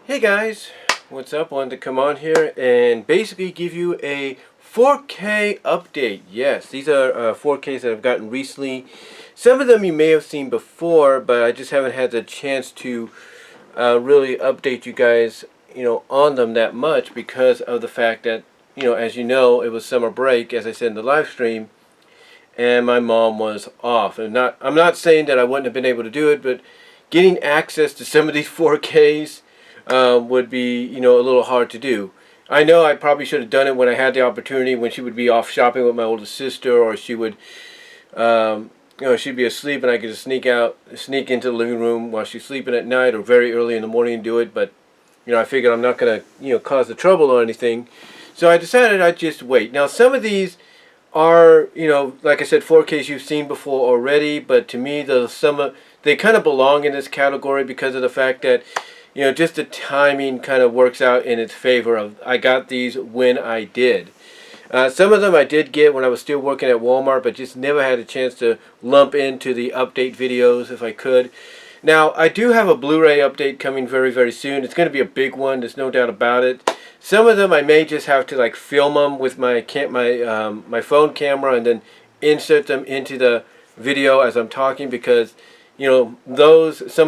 Hey guys, what's up? Wanted to come on here and basically give you a 4K update. Yes, these are 4Ks that I've gotten recently. Some of them you may have seen before, but I just haven't had the chance to really update you guys, on them that much because of the fact that, as you know, it was summer break, as I said in the live stream, and my mom was off. I'm not saying that I wouldn't have been able to do it, but getting access to some of these 4Ks would be, a little hard to do. I know I probably should have done it when I had the opportunity, when she would be off shopping with my oldest sister, or she would, she'd be asleep and I could just sneak into the living room while she's sleeping at night or very early in the morning and do it. But, I figured I'm not going to, cause the trouble or anything. So I decided I'd just wait. Now, some of these are, like I said, 4Ks you've seen before already, but to me, they kind of belong in this category because of the fact that, just the timing kind of works out in its favor of I got these when I did. Some of them I did get when I was still working at Walmart, but just never had a chance to lump into the update videos if I could. Now, I do have a Blu-ray update coming very, very soon. It's going to be a big one. There's no doubt about it. Some of them I may just have to film them with my phone camera and then insert them into the video as I'm talking because some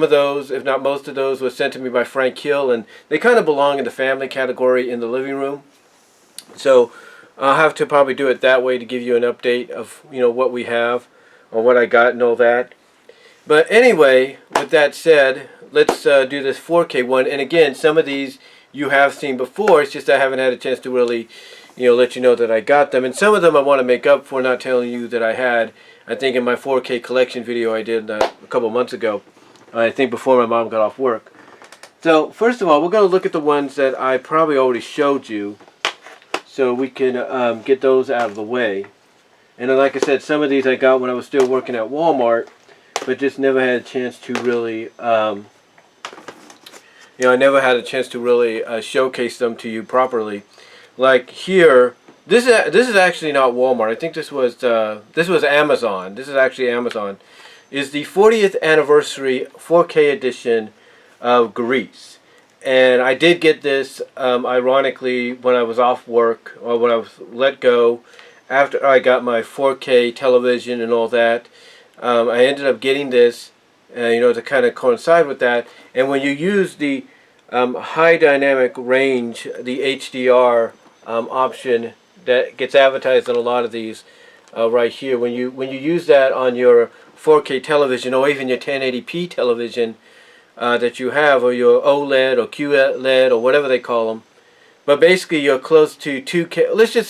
of those, if not most of those, were sent to me by Frank Hill, and they kind of belong in the family category in the living room. So I'll have to probably do it that way to give you an update of what we have or what I got and all that. But anyway, with that said, let's do this 4K one. And again, some of these you have seen before. It's just I haven't had a chance to really, let you know that I got them. And some of them I want to make up for not telling you that I had. I think in my 4K collection video I did a couple months ago. I think before my mom got off work. So first of all, we're going to look at the ones that I probably already showed you, so we can get those out of the way. And like I said, some of these I got when I was still working at Walmart, but just never had a chance to really, I never had a chance to really showcase them to you properly. Like here, this is actually not Walmart. I think this was Amazon. This is actually Amazon. Is the 40th anniversary 4K edition of Grease, and I did get this ironically when I was off work or when I was let go after I got my 4K television and all that. I ended up getting this, to kind of coincide with that. And when you use the high dynamic range, the HDR option that gets advertised on a lot of these right here, when you use that on your 4K television or even your 1080p television that you have, or your OLED or QLED or whatever they call them, but basically you're close to 2K. Let's just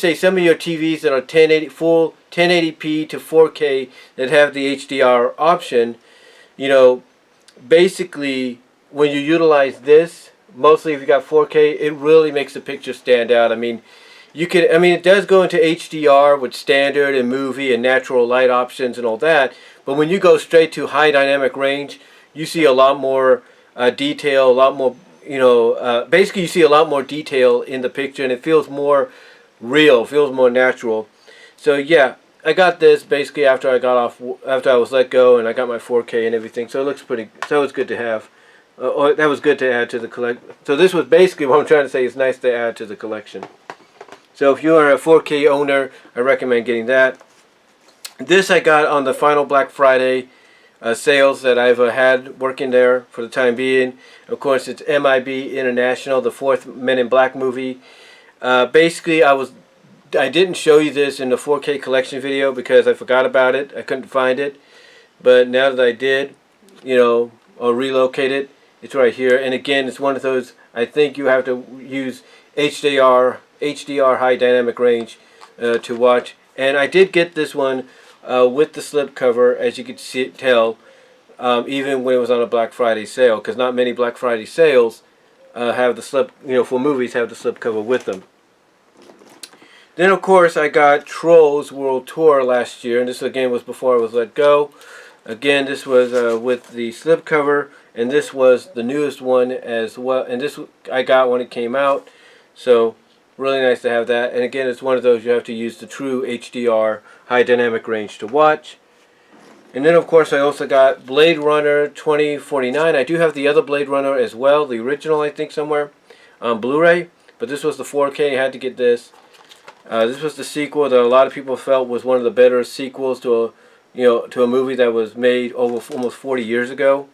say some of your TVs that are full 1080p to 4K that have the HDR option, basically when you utilize this, mostly if you got 4K, it really makes the picture stand out. It does go into HDR with standard and movie and natural light options and all that, but when you go straight to high dynamic range, you see a lot more detail, a lot more, basically you see a lot more detail in the picture, and it feels more real, feels more natural. So yeah, I got this basically after I was let go, and I got my 4K and everything, so it looks pretty, so it's good to have. That was good to add to the collection. So this was basically what I'm trying to say. It's nice to add to the collection. So if you are a 4K owner, I recommend getting that. This I got on the final Black Friday sales that I've had working there for the time being. Of course, it's MIB International, the 4th Men in Black movie. Basically, I didn't show you this in the 4K collection video because I forgot about it. I couldn't find it. But now that I did, I'll relocate it. It's right here. And again, it's one of those, I think you have to use HDR high dynamic range to watch. And I did get this one with the slipcover, as you can tell, even when it was on a Black Friday sale, because not many Black Friday sales have the for movies have the slipcover with them. Then of course I got Trolls World Tour last year, and this again was before I was let go. Again, this was with the slipcover, and this was the newest one as well, and this I got when it came out, so really nice to have that. And again, it's one of those you have to use the true HDR high dynamic range to watch. And then of course I also got Blade Runner 2049. I do have the other Blade Runner as well, the original I think somewhere, on Blu-ray. But this was the 4K, I had to get this. This was the sequel that a lot of people felt was one of the better sequels to a movie that was made over almost 40 years ago.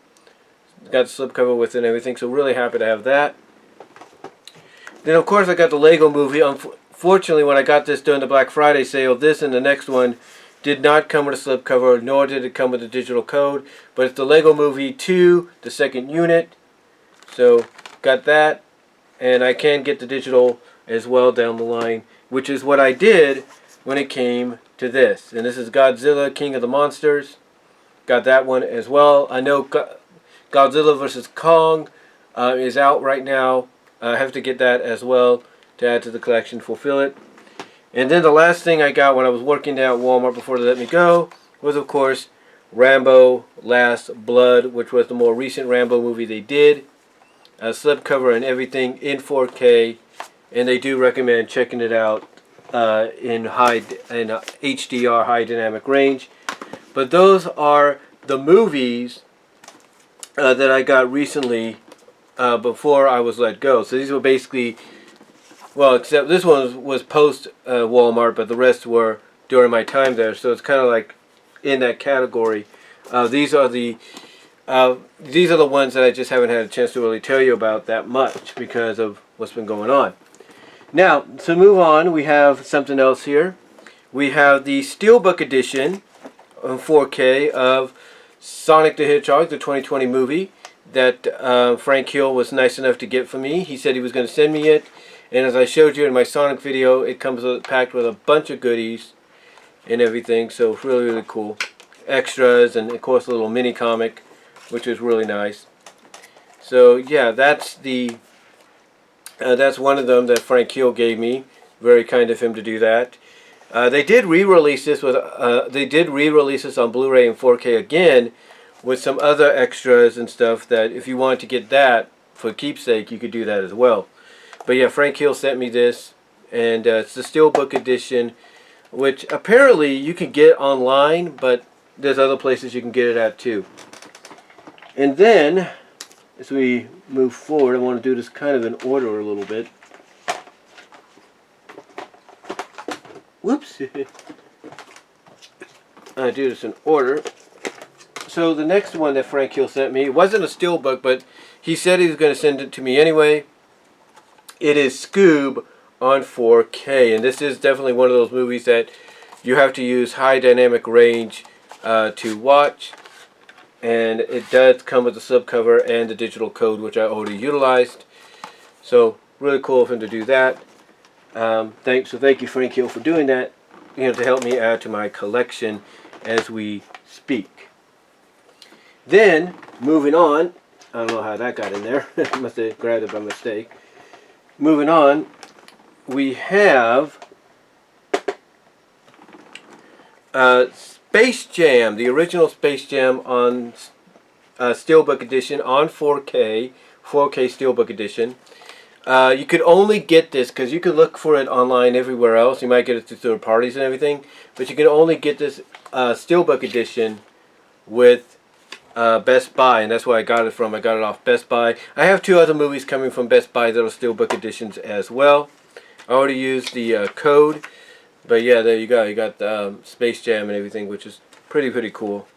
Got the slipcover with it and everything, so really happy to have that. Then of course I got the Lego Movie. Unfortunately, when I got this during the Black Friday sale, this and the next one did not come with a slipcover, nor did it come with a digital code. But it's the Lego Movie 2, the second unit. So got that, and I can get the digital as well down the line, which is what I did when it came to this. And this is Godzilla, King of the Monsters. Got that one as well. I know Godzilla vs. Kong is out right now. I have to get that as well to add to the collection, fulfill it. And then the last thing I got when I was working down at Walmart before they let me go was, of course, Rambo Last Blood, which was the more recent Rambo movie they did. Slipcover and everything in 4K. And they do recommend checking it out in HDR, high dynamic range. But those are the movies that I got recently before I was let go. So these were basically, well, except this one was post Walmart, but the rest were during my time there. So it's kind of like in that category. These are the ones that I just haven't had a chance to really tell you about that much because of what's been going on. Now, to move on, we have something else here. We have the Steelbook edition in 4K of Sonic the Hedgehog, the 2020 movie that Frank Hill was nice enough to get for me. He said he was going to send me it. And as I showed you in my Sonic video, it comes packed with a bunch of goodies and everything. So it's really, really cool. Extras and, of course, a little mini comic, which is really nice. So, yeah, that's one of them that Frank Hill gave me. Very kind of him to do that. They did re-release this with. They did re-release this on Blu-ray and 4K again, with some other extras and stuff. That if you wanted to get that for keepsake, you could do that as well. But yeah, Frank Hill sent me this, and it's the Steelbook edition, which apparently you can get online, but there's other places you can get it at too. And then, as we move forward, I want to do this kind of in order a little bit. Whoops. I do this in order. So the next one that Frank Hill sent me, it wasn't a Steelbook, but he said he was going to send it to me anyway. It is Scoob on 4K, and this is definitely one of those movies that you have to use high dynamic range to watch. And it does come with the slipcover and the digital code, which I already utilized. So really cool of him to do that. Thank you, Frank Hill, for doing that. To help me add to my collection as we speak. Then moving on, I don't know how that got in there. Must have grabbed it by mistake. Moving on, we have Space Jam, the original Space Jam on Steelbook edition on 4K Steelbook edition. You could only get this because you could look for it online everywhere else. You might get it through third parties and everything, but you can only get this Steelbook edition with Best Buy, and that's where I got it from. I got it off Best Buy. I have two other movies coming from Best Buy that are Steelbook editions as well. I already used the code, but yeah, there you go. You got the Space Jam and everything, which is pretty cool.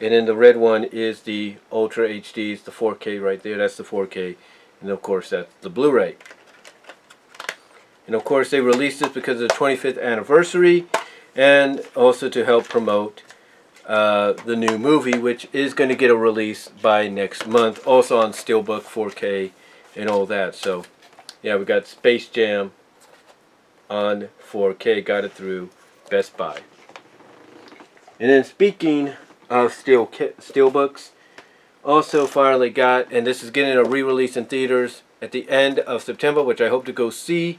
And then the red one is the Ultra HD. It's the 4K right there. That's the 4K. And of course, that's the Blu-ray. And of course, they released this because of the 25th anniversary, and also to help promote the new movie, which is going to get a release by next month, also on Steelbook 4K and all that. So yeah, we got Space Jam on 4K, got it through Best Buy. And then speaking of Steelbooks, also finally got, and this is getting a re-release in theaters at the end of September, which I hope to go see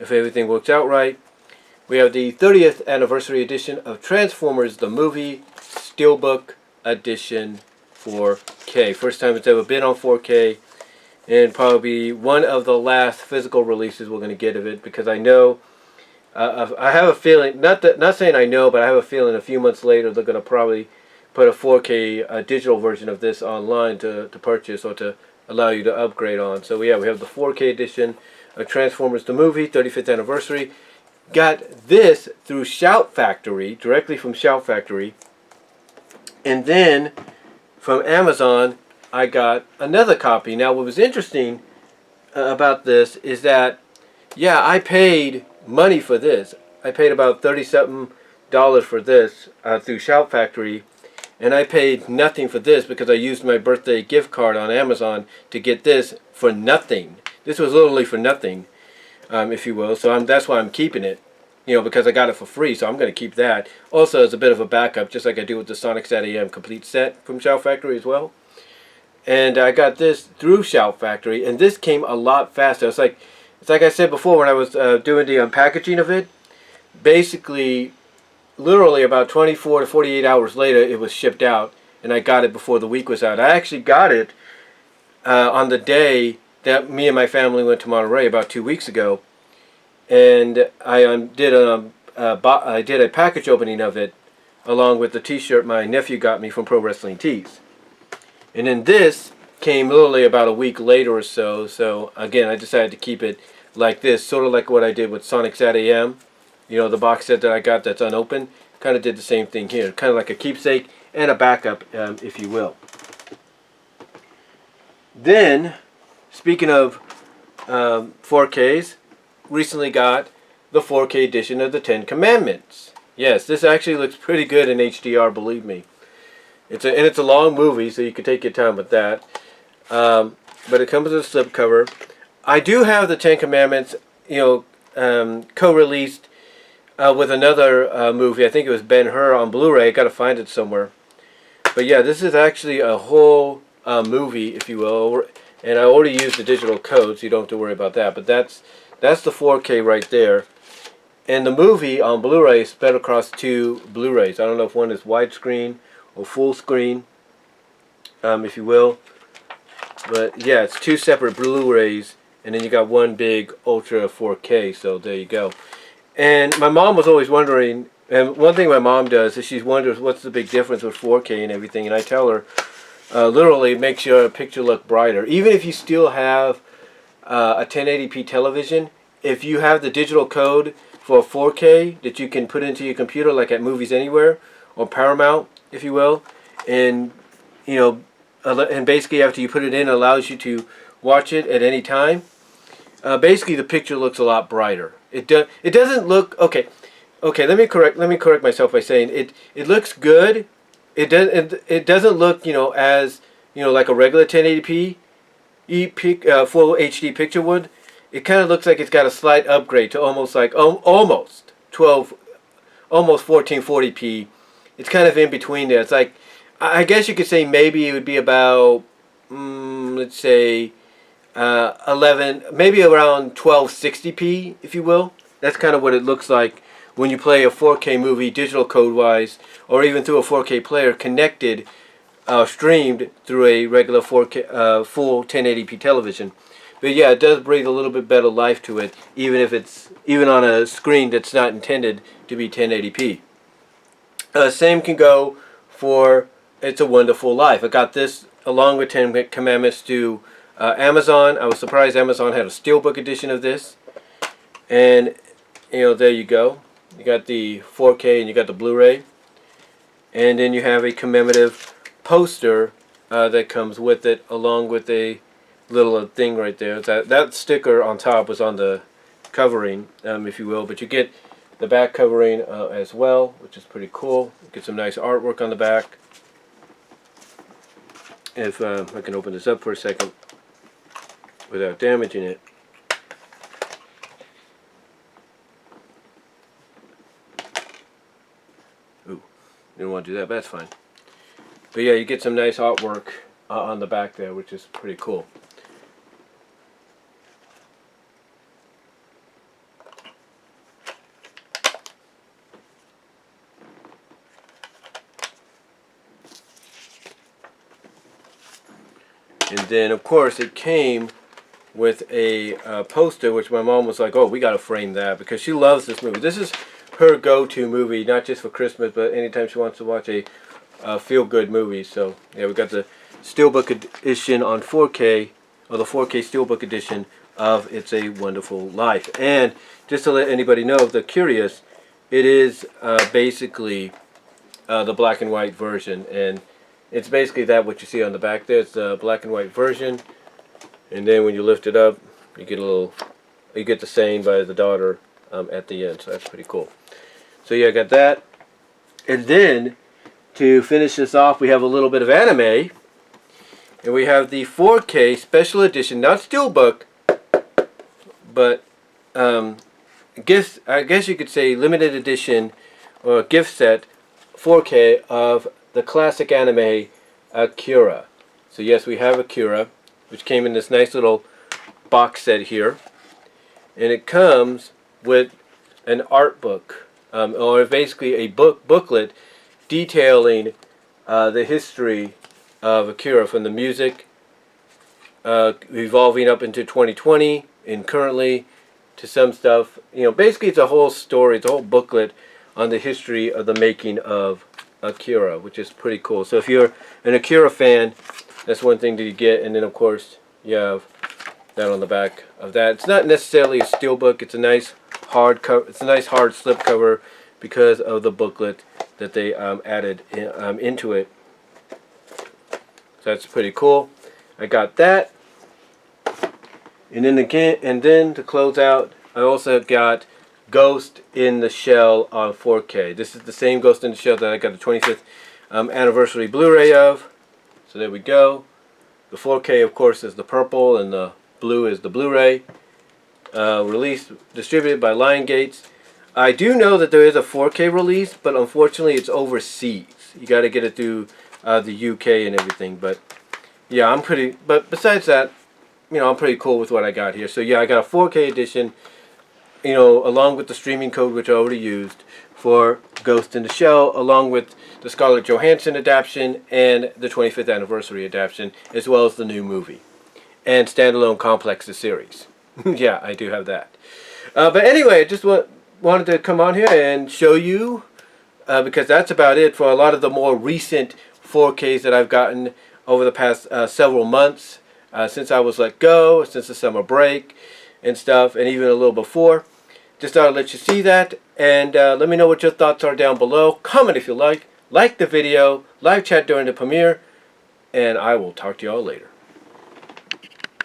if everything works out right. We have the 30th anniversary edition of Transformers the movie, Steelbook edition 4K. First time it's ever been on 4K, and probably one of the last physical releases we're going to get of it, because I know I have a feeling, not saying I know, but I have a feeling a few months later they're going to probably put a 4K digital version of this online to purchase or to allow you to upgrade on. So yeah, we have the 4K edition of Transformers the movie, 35th anniversary. Got this through Shout Factory, directly from Shout Factory. And then from Amazon, I got another copy. Now what was interesting about this is that, yeah, I paid money for this. I paid about $30-something for this through Shout Factory. And I paid nothing for this because I used my birthday gift card on Amazon to get this for nothing. This was literally for nothing, if you will. So that's why I'm keeping it, because I got it for free. So I'm going to keep that. Also, as a bit of a backup, just like I do with the Sonic SAT-AM complete set from Shout Factory as well. And I got this through Shout Factory, and this came a lot faster. It's like I said before when I was doing the unpackaging of it. Basically, literally about 24 to 48 hours later, it was shipped out, and I got it before the week was out. I actually got it on the day that me and my family went to Monterey about 2 weeks ago, and I did a package opening of it along with the T-shirt my nephew got me from Pro Wrestling Tees. And then this came literally about a week later or so. So again, I decided to keep it like this, sort of like what I did with Sonic SAT-AM. The box set that I got that's unopened, kind of did the same thing here. Kind of like a keepsake and a backup, if you will. Then, speaking of 4Ks, recently got the 4K edition of the Ten Commandments. Yes, this actually looks pretty good in HDR, believe me. It's a long movie, so you can take your time with that. But it comes with a slipcover. I do have the Ten Commandments, co-released with another movie. I think it was Ben-Hur on Blu-ray. Got to find it somewhere. But yeah, this is actually a whole movie, if you will. And I already used the digital code, so you don't have to worry about that. But that's the 4K right there. And the movie on Blu-ray is spread across 2 Blu-rays. I don't know if one is widescreen or full screen, if you will. But yeah, it's 2 separate Blu-rays, and then you got one big Ultra 4K, so there you go. And my mom was always wondering, and one thing my mom does is she wonders what's the big difference with 4K and everything, and I tell her, literally, it makes your picture look brighter. Even if you still have a 1080p television, if you have the digital code for 4K that you can put into your computer, like at Movies Anywhere or Paramount, if you will, and and basically after you put it in, it allows you to watch it at any time. Basically, the picture looks a lot brighter. It doesn't look okay. Let me correct myself by saying it looks good. It doesn't look as like a regular 1080p full HD picture would. It kind of looks like it's got a slight upgrade to almost 1440p. It's kind of in between there. It's like, I guess you could say maybe it would be about, let's say, 11, maybe around 1260p, if you will. That's kind of what it looks like when you play a 4K movie digital code-wise, or even through a 4K player connected, streamed through a regular 4K, full 1080p television. But yeah, it does breathe a little bit better life to it, even on a screen that's not intended to be 1080p. Same can go for It's a Wonderful Life. I got this along with 10 Commandments to Amazon. I was surprised Amazon had a steelbook edition of this. And, there you go. You got the 4K and you got the Blu-ray. And then you have a commemorative poster that comes with it, along with a little thing right there. That sticker on top was on the covering, if you will. But you get the back covering as well, which is pretty cool. Get some nice artwork on the back. If I can open this up for a second without damaging it. Ooh, didn't want to do that, but that's fine. But yeah, you get some nice artwork on the back there, which is pretty cool. And then, of course, it came with a poster, which my mom was like, "Oh, we gotta frame that," because she loves this movie. This is her go-to movie, not just for Christmas, but anytime she wants to watch a feel-good movie. So yeah, we got the Steelbook edition on 4K, or the 4K Steelbook edition of It's a Wonderful Life. And just to let anybody know, if they're curious, it is basically the black and white version, and it's basically that what you see on the back there. It's the black and white version, and then when you lift it up, you get the saying by the daughter at the end. So that's pretty cool. So yeah, I got that, and then to finish this off, we have a little bit of anime, and we have the 4K special edition, not Steelbook, but I guess you could say limited edition or gift set 4K of the classic anime Akira. So yes, we have Akira, which came in this nice little box set here, and it comes with an art book, or basically a booklet detailing the history of Akira, from the music evolving up into 2020 and currently to some stuff. You know, basically it's a whole story, it's a whole booklet on the history of the making of Akira, which is pretty cool. So if you're an Akira fan, that's one thing that you get, and then of course you have that on the back of that. It's not necessarily a steelbook. It's a nice hard cover. It's a nice hard slip cover because of the booklet that they added into it. So that's pretty cool. I got that, and then to close out, I also got Ghost in the Shell on 4K. This is the same Ghost in the Shell that I got the 25th anniversary Blu-ray of. So there we go. The 4K, of course, is the purple, and the blue is the Blu-ray. Distributed by Lionsgate. I do know that there is a 4K release, but unfortunately it's overseas. You got to get it through the UK and everything. But yeah, but besides that, you know, I'm pretty cool with what I got here. So yeah, I got a 4K edition, you know, along with the streaming code, which I already used, for Ghost in the Shell, along with the Scarlett Johansson adaptation and the 25th anniversary adaptation, as well as the new movie and standalone Complexes series. Yeah, I do have that. But anyway, I just wanted to come on here and show you, because that's about it for a lot of the more recent 4Ks that I've gotten over the past several months, since I was let go, since the summer break and stuff, and even a little before. Just thought I'd let you see that, and let me know what your thoughts are down below. Comment if you like the video, live chat during the premiere, and I will talk to you all later.